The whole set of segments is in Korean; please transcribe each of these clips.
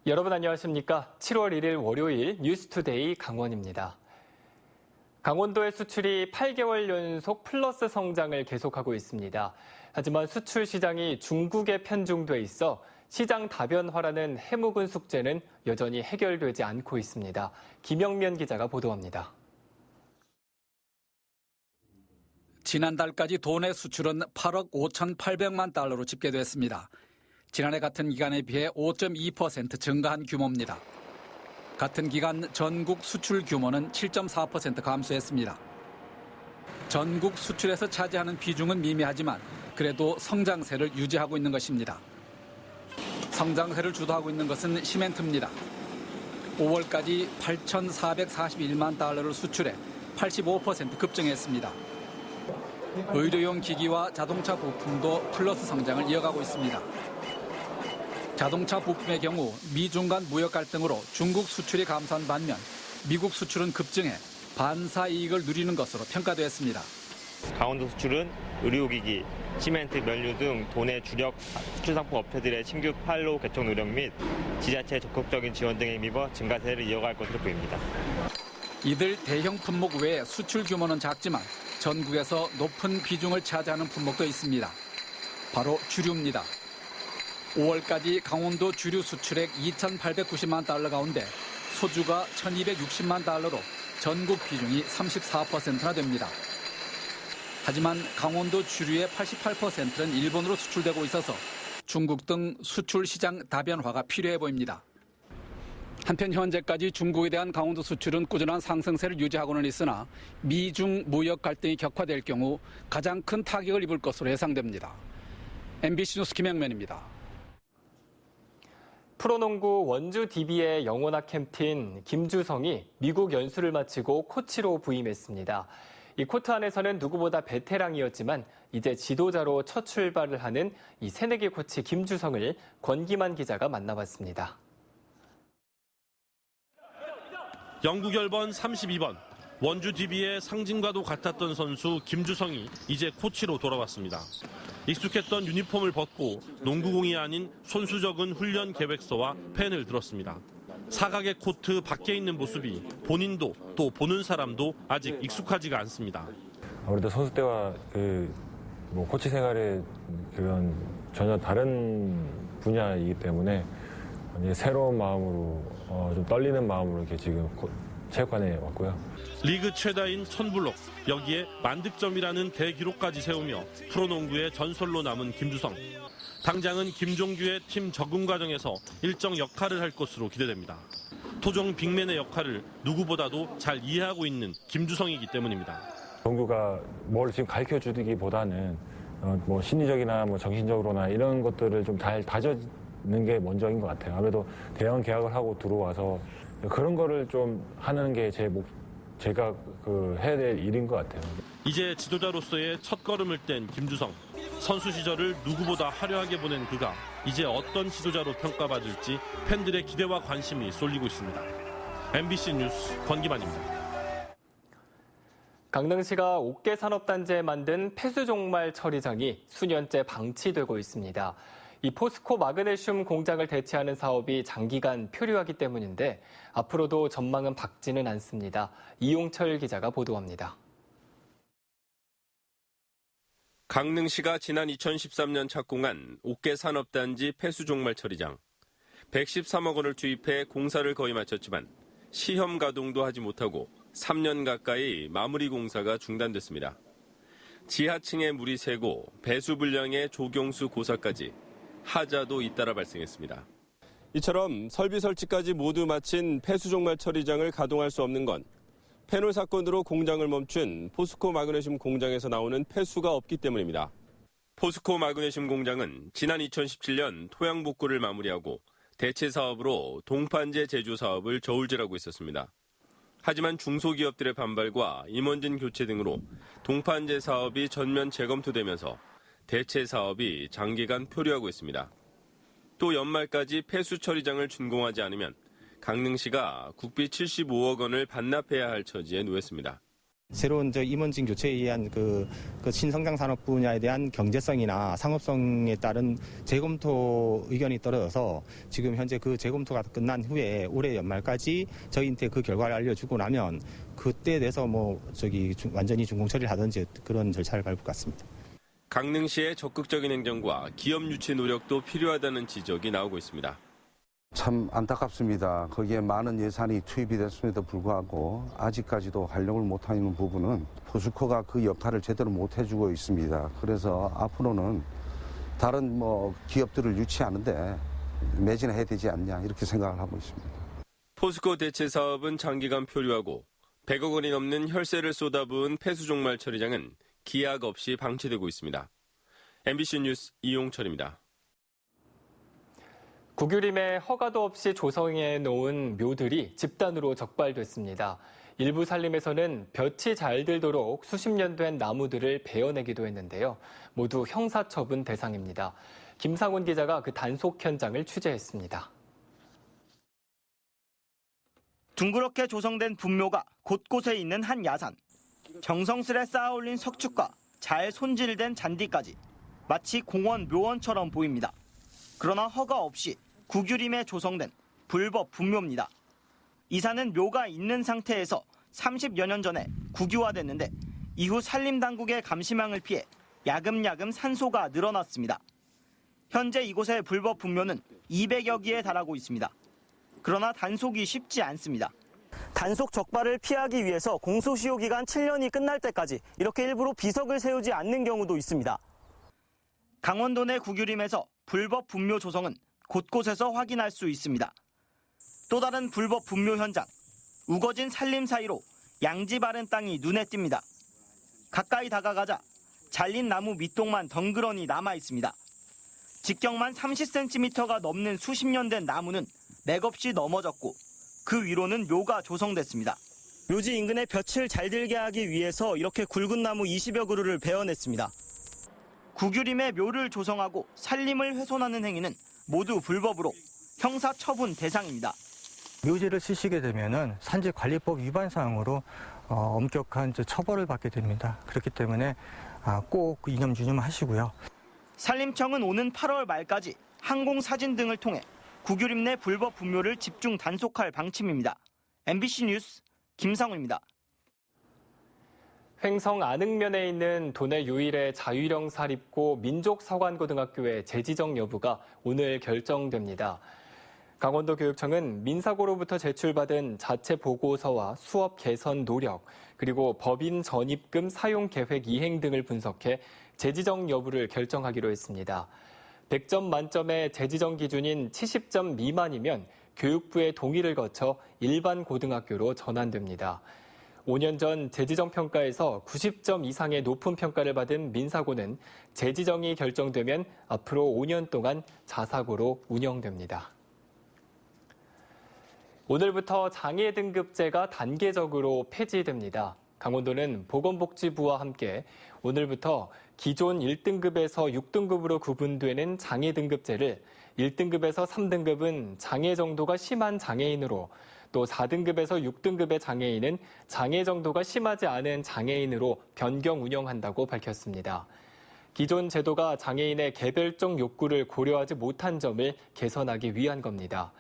여러분 안녕하십니까? 7월 1일 월요일 뉴스투데이 강원입니다. 강원도의 수출이 8개월 연속 플러스 성장을 계속하고 있습니다. 하지만 수출 시장이 중국에 편중돼 있어 시장 다변화라는 해묵은 숙제는 여전히 해결되지 않고 있습니다. 김영면 기자가 보도합니다. 지난달까지 도내 수출은 8억 5,800만 달러로 집계됐습니다. 지난해 같은 기간에 비해 5.2% 증가한 규모입니다. 같은 기간 전국 수출 규모는 7.4% 감소했습니다. 전국 수출에서 차지하는 비중은 미미하지만 그래도 성장세를 유지하고 있는 것입니다. 성장세를 주도하고 있는 것은 시멘트입니다. 5월까지 8,441만 달러를 수출해 85% 급증했습니다. 의료용 기기와 자동차 부품도 플러스 성장을 이어가고 있습니다. 자동차 부품의 경우 미중 간 무역 갈등으로 중국 수출이 감소한 반면 미국 수출은 급증해 반사 이익을 누리는 것으로 평가됐습니다. 강원도 수출은 의료기기, 시멘트, 면류 등 도내 주력 수출상품 업체들의 신규 판로 개척 노력 및 지자체 적극적인 지원 등에 힘입어 증가세를 이어갈 것으로 보입니다. 이들 대형 품목 외에 수출 규모는 작지만 전국에서 높은 비중을 차지하는 품목도 있습니다. 바로 주류입니다. 5월까지 강원도 주류 수출액 2,890만 달러 가운데 소주가 1,260만 달러로 전국 비중이 34%나 됩니다. 하지만 강원도 주류의 88%는 일본으로 수출되고 있어서 중국 등 수출 시장 다변화가 필요해 보입니다. 한편 현재까지 중국에 대한 강원도 수출은 꾸준한 상승세를 유지하고는 있으나 미중 무역 갈등이 격화될 경우 가장 큰 타격을 입을 것으로 예상됩니다. MBC 뉴스 김영면입니다. 프로농구 원주 DB의 영원학 캡틴 김주성이 미국 연수를 마치고 코치로 부임했습니다. 이 코트 안에서는 누구보다 베테랑이었지만 이제 지도자로 첫 출발을 하는 이 새내기 코치 김주성을 권기만 기자가 만나봤습니다. 영구 결번 32번, 원주 DB의 상징과도 같았던 선수 김주성이 이제 코치로 돌아왔습니다. 익숙했던 유니폼을 벗고 농구공이 아닌 손수적은 훈련 계획서와 펜을 들었습니다. 사각의 코트 밖에 있는 모습이 본인도 또 보는 사람도 아직 익숙하지가 않습니다. 아무래도 선수 때와 코치 생활의 그런 전혀 다른 분야이기 때문에 새로운 마음으로 좀 떨리는 마음으로 이렇게 지금 체육관에 왔고요. 리그 최다인 1000블록, 여기에 만득점이라는 대기록까지 세우며 프로농구의 전설로 남은 김주성. 당장은 김종규의 팀 적응 과정에서 일정 역할을 할 것으로 기대됩니다. 토종 빅맨의 역할을 누구보다도 잘 이해하고 있는 김주성이기 때문입니다. 종규가 뭘 지금 가르쳐주기보다는 심리적이나 정신적으로나 이런 것들을 좀 잘 다져는 게 먼저인 것 같아요. 아무래도 대형 계약을 하고 들어와서 그런 거를 좀 하는 게 제가 해야 될 일인 것 같아요. 이제 지도자로서의 첫 걸음을 뗀 김주성. 선수 시절을 누구보다 화려하게 보낸 그가 이제 어떤 지도자로 평가받을지 팬들의 기대와 관심이 쏠리고 있습니다. MBC 뉴스 권기만입니다. 강릉시가 옥계산업단지에 만든 폐수종말 처리장이 수년째 방치되고 있습니다. 이 포스코 마그네슘 공장을 대체하는 사업이 장기간 표류하기 때문인데 앞으로도 전망은 밝지는 않습니다. 이용철 기자가 보도합니다. 강릉시가 지난 2013년 착공한 옥계산업단지 폐수종말 처리장. 113억 원을 투입해 공사를 거의 마쳤지만 시험 가동도 하지 못하고 3년 가까이 마무리 공사가 중단됐습니다. 지하층에 물이 새고 배수 불량에 조경수 고사까지 하자도 잇따라 발생했습니다. 이처럼 설비 설치까지 모두 마친 폐수종말 처리장을 가동할 수 없는 건 페놀 사건으로 공장을 멈춘 포스코 마그네슘 공장에서 나오는 폐수가 없기 때문입니다. 포스코 마그네슘 공장은 지난 2017년 토양 복구를 마무리하고 대체 사업으로 동판재 제조 사업을 저울질하고 있었습니다. 하지만 중소기업들의 반발과 임원진 교체 등으로 동판재 사업이 전면 재검토되면서 대체 사업이 장기간 표류하고 있습니다. 또 연말까지 폐수 처리장을 준공하지 않으면 강릉시가 국비 75억 원을 반납해야 할 처지에 놓였습니다. 새로운 임원진 교체에 의한 그 신성장 산업 분야에 대한 경제성이나 상업성에 따른 재검토 의견이 떨어져서 지금 현재 그 재검토가 끝난 후에 올해 연말까지 저희한테 그 결과를 알려주고 나면 그때에 대해서 완전히 준공 처리를 하든지 그런 절차를 밟을 것 같습니다. 강릉시의 적극적인 행정과 기업 유치 노력도 필요하다는 지적이 나오고 있습니다. 참 안타깝습니다. 거기에 많은 예산이 투입이 됐음에도 불구하고 아직까지도 활용을 못하는 부분은 포스코가 그 역할을 제대로 못 해주고 있습니다. 그래서 앞으로는 다른 기업들을 유치하는데 매진해야 되지 않냐 이렇게 생각을 하고 있습니다. 포스코 대체 사업은 장기간 표류하고 100억 원이 넘는 혈세를 쏟아부은 폐수종말 처리장은 기약 없이 방치되고 있습니다. MBC 뉴스 이용철입니다. 국유림에 허가도 없이 조성해 놓은 묘들이 집단으로 적발됐습니다. 일부 산림에서는 볕이 잘 들도록 수십 년 된 나무들을 베어내기도 했는데요. 모두 형사처분 대상입니다. 김상훈 기자가 그 단속 현장을 취재했습니다. 둥그렇게 조성된 분묘가 곳곳에 있는 한 야산. 정성스레 쌓아올린 석축과 잘 손질된 잔디까지 마치 공원 묘원처럼 보입니다. 그러나 허가 없이 국유림에 조성된 불법 분묘입니다. 이 산은 묘가 있는 상태에서 30여 년 전에 국유화됐는데 이후 산림당국의 감시망을 피해 야금야금 산소가 늘어났습니다. 현재 이곳의 불법 분묘는 200여 기에 달하고 있습니다. 그러나 단속이 쉽지 않습니다. 단속 적발을 피하기 위해서 공소시효 기간 7년이 끝날 때까지 이렇게 일부러 비석을 세우지 않는 경우도 있습니다. 강원도 내 국유림에서 불법 분묘 조성은 곳곳에서 확인할 수 있습니다. 또 다른 불법 분묘 현장, 우거진 산림 사이로 양지 바른 땅이 눈에 띕니다. 가까이 다가가자 잘린 나무 밑동만 덩그러니 남아 있습니다. 직경만 30cm가 넘는 수십 년 된 나무는 맥없이 넘어졌고 그 위로는 묘가 조성됐습니다. 묘지 인근에 볕을 잘 들게 하기 위해서 이렇게 굵은 나무 20여 그루를 베어냈습니다. 국유림에 묘를 조성하고 산림을 훼손하는 행위는 모두 불법으로 형사처분 대상입니다. 묘지를 쓰시게 되면은 산지관리법 위반 사항으로 엄격한 처벌을 받게 됩니다. 그렇기 때문에 꼭 이념 유념하시고요. 산림청은 오는 8월 말까지 항공사진 등을 통해 국유림 내 불법 분묘를 집중 단속할 방침입니다. MBC 뉴스 김상우입니다. 횡성 안흥면에 있는 도내 유일의 자유형 사립고 민족서관고등학교의 재지정 여부가 오늘 결정됩니다. 강원도 교육청은 민사고로부터 제출받은 자체 보고서와 수업 개선 노력, 그리고 법인 전입금 사용 계획 이행 등을 분석해 재지정 여부를 결정하기로 했습니다. 100점 만점의 재지정 기준인 70점 미만이면 교육부의 동의를 거쳐 일반 고등학교로 전환됩니다. 5년 전 재지정 평가에서 90점 이상의 높은 평가를 받은 민사고는 재지정이 결정되면 앞으로 5년 동안 자사고로 운영됩니다. 오늘부터 장애 등급제가 단계적으로 폐지됩니다. 강원도는 보건복지부와 함께 오늘부터 기존 1등급에서 6등급으로 구분되는 장애 등급제를 1등급에서 3등급은 장애 정도가 심한 장애인으로, 또 4등급에서 6등급의 장애인은 장애 정도가 심하지 않은 장애인으로 변경 운영한다고 밝혔습니다. 기존 제도가 장애인의 개별적 욕구를 고려하지 못한 점을 개선하기 위한 겁니다.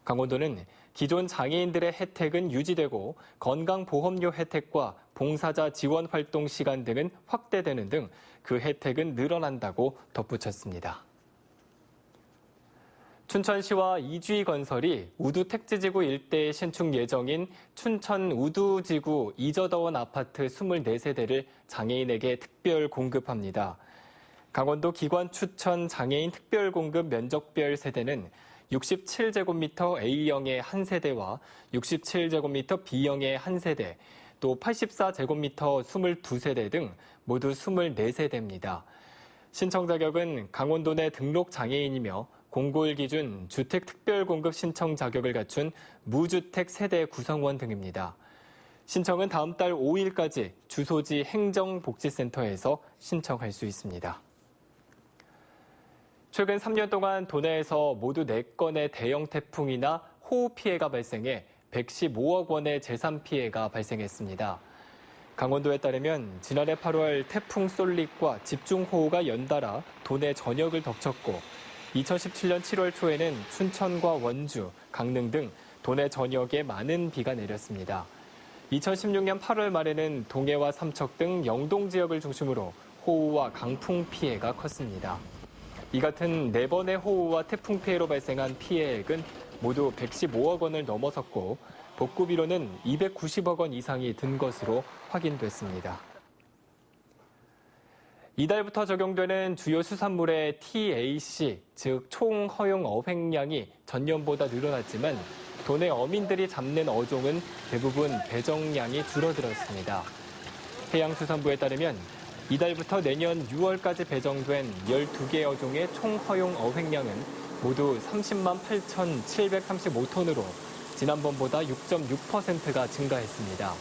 강원도는 기존 장애인들의 혜택은 유지되고 건강보험료 혜택과 봉사자 지원 활동 시간 등은 확대되는 등 그 혜택은 늘어난다고 덧붙였습니다. 춘천시와 이주희건설이 우두 택지지구 일대에 신축 예정인 춘천 우두지구 이저더원 아파트 24세대를 장애인에게 특별 공급합니다. 강원도 기관 추천 장애인 특별 공급 면적별 세대는 67제곱미터 A형의 한 세대와 67제곱미터 B형의 한 세대, 또 84제곱미터 22세대 등 모두 24세대입니다. 신청 자격은 강원도 내 등록 장애인이며 공고일 기준 주택 특별 공급 신청 자격을 갖춘 무주택 세대 구성원 등입니다. 신청은 다음 달 5일까지 주소지 행정복지센터에서 신청할 수 있습니다. 최근 3년 동안 도내에서 모두 4건의 대형 태풍이나 호우 피해가 발생해 115억 원의 재산 피해가 발생했습니다. 강원도에 따르면 지난해 8월 태풍 솔릭과 집중호우가 연달아 도내 전역을 덮쳤고 2017년 7월 초에는 춘천과 원주, 강릉 등 도내 전역에 많은 비가 내렸습니다. 2016년 8월 말에는 동해와 삼척 등 영동 지역을 중심으로 호우와 강풍 피해가 컸습니다. 이 같은 4번의 호우와 태풍 피해로 발생한 피해액은 모두 115억 원을 넘어섰고 복구비로는 290억 원 이상이 든 것으로 확인됐습니다. 이달부터 적용되는 주요 수산물의 TAC, 즉 총 허용 어획량이 전년보다 늘어났지만 도내 어민들이 잡는 어종은 대부분 배정량이 줄어들었습니다. 해양수산부에 따르면 이달부터 내년 6월까지 배정된 12개 어종의 총 허용 어획량은 모두 30만 8,735톤으로 지난번보다 6.6%가 증가했습니다.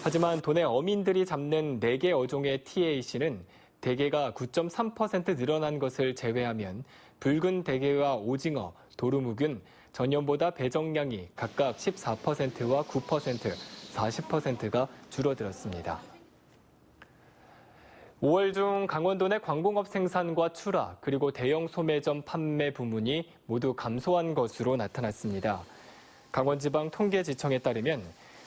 하지만 도내 어민들이 잡는 4개 어종의 TAC는 대게가 9.3% 늘어난 것을 제외하면 붉은 대게와 오징어, 도루묵은 전년보다 배정량이 각각 14%와 9%, 40%가 줄어들었습니다. 5월 중 강원도 내 광공업 생산과 출하, 그리고 대형 소매점 판매 부문이 모두 감소한 것으로 나타났습니다. 강원지방통계지청에 따르면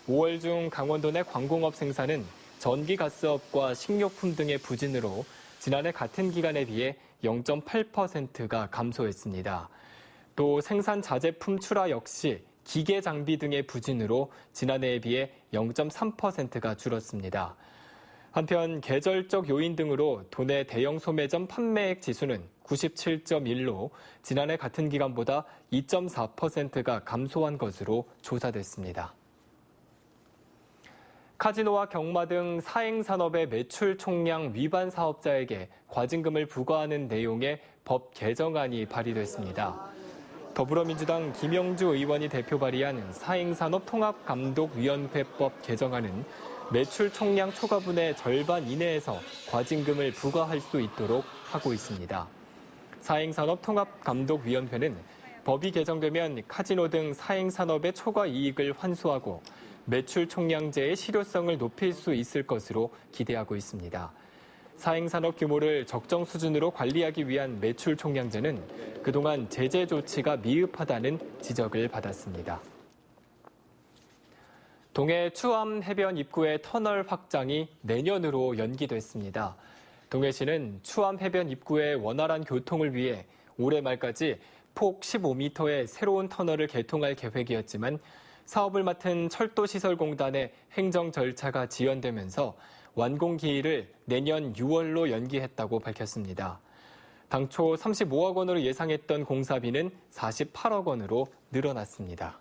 5월 중 강원도 내 광공업 생산은 전기가스업과 식료품 등의 부진으로 지난해 같은 기간에 비해 0.8%가 감소했습니다. 또 생산 자재품 출하 역시 기계 장비 등의 부진으로 지난해에 비해 0.3%가 줄었습니다. 한편 계절적 요인 등으로 도내 대형 소매점 판매액 지수는 97.1로 지난해 같은 기간보다 2.4%가 감소한 것으로 조사됐습니다. 카지노와 경마 등 사행산업의 매출 총량 위반 사업자에게 과징금을 부과하는 내용의 법 개정안이 발의됐습니다. 더불어민주당 김영주 의원이 대표 발의한 사행산업통합감독위원회법 개정안은 매출 총량 초과분의 절반 이내에서 과징금을 부과할 수 있도록 하고 있습니다. 사행산업통합감독위원회는 법이 개정되면 카지노 등 사행산업의 초과 이익을 환수하고 매출 총량제의 실효성을 높일 수 있을 것으로 기대하고 있습니다. 사행산업 규모를 적정 수준으로 관리하기 위한 매출 총량제는 그동안 제재 조치가 미흡하다는 지적을 받았습니다. 동해 추암 해변 입구의 터널 확장이 내년으로 연기됐습니다. 동해시는 추암 해변 입구의 원활한 교통을 위해 올해 말까지 폭 15m의 새로운 터널을 개통할 계획이었지만 사업을 맡은 철도시설공단의 행정 절차가 지연되면서 완공 기일을 내년 6월로 연기했다고 밝혔습니다. 당초 35억 원으로 예상했던 공사비는 48억 원으로 늘어났습니다.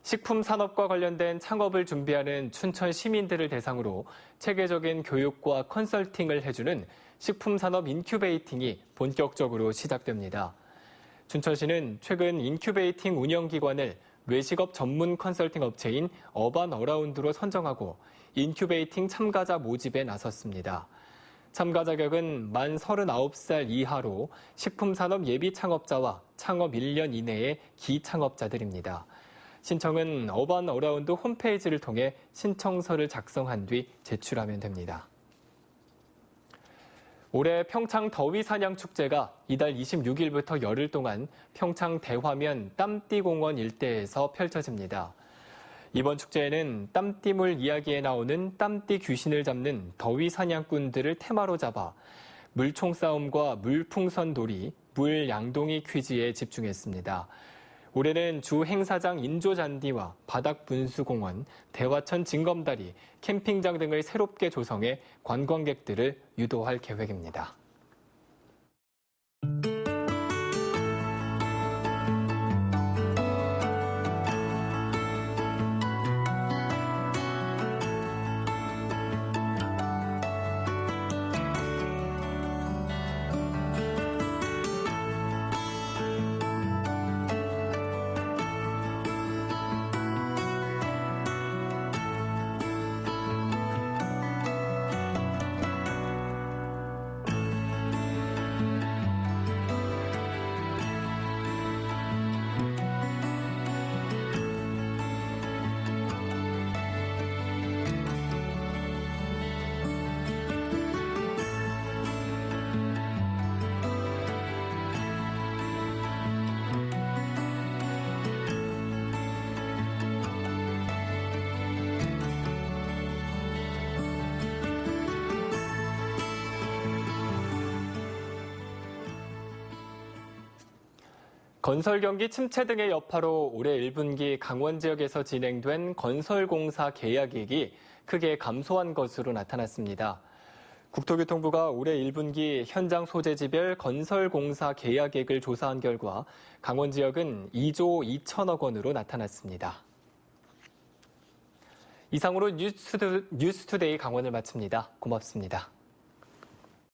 식품 산업과 관련된 창업을 준비하는 춘천 시민들을 대상으로 체계적인 교육과 컨설팅을 해주는 식품산업 인큐베이팅이 본격적으로 시작됩니다. 춘천시는 최근 인큐베이팅 운영기관을 외식업 전문 컨설팅 업체인 어반어라운드로 선정하고 인큐베이팅 참가자 모집에 나섰습니다. 참가 자격은 만 39살 이하로 식품산업 예비 창업자와 창업 1년 이내의 기창업자들입니다. 신청은 어반어라운드 홈페이지를 통해 신청서를 작성한 뒤 제출하면 됩니다. 올해 평창 더위사냥축제가 이달 26일부터 열흘 동안 평창 대화면 땀띠공원 일대에서 펼쳐집니다. 이번 축제에는 땀띠물 이야기에 나오는 땀띠 귀신을 잡는 더위사냥꾼들을 테마로 잡아 물총싸움과 물풍선 놀이, 물양동이 퀴즈에 집중했습니다. 올해는 주 행사장 인조잔디와 바닥분수공원, 대화천 징검다리, 캠핑장 등을 새롭게 조성해 관광객들을 유도할 계획입니다. 건설 경기 침체 등의 여파로 올해 1분기 강원 지역에서 진행된 건설공사 계약이익이 크게 감소한 것으로 나타났습니다. 국토교통부가 올해 1분기 현장 소재지별 건설공사 계약액을 조사한 결과 강원 지역은 2조 2천억 원으로 나타났습니다. 이상으로 뉴스투데이 강원을 마칩니다. 고맙습니다.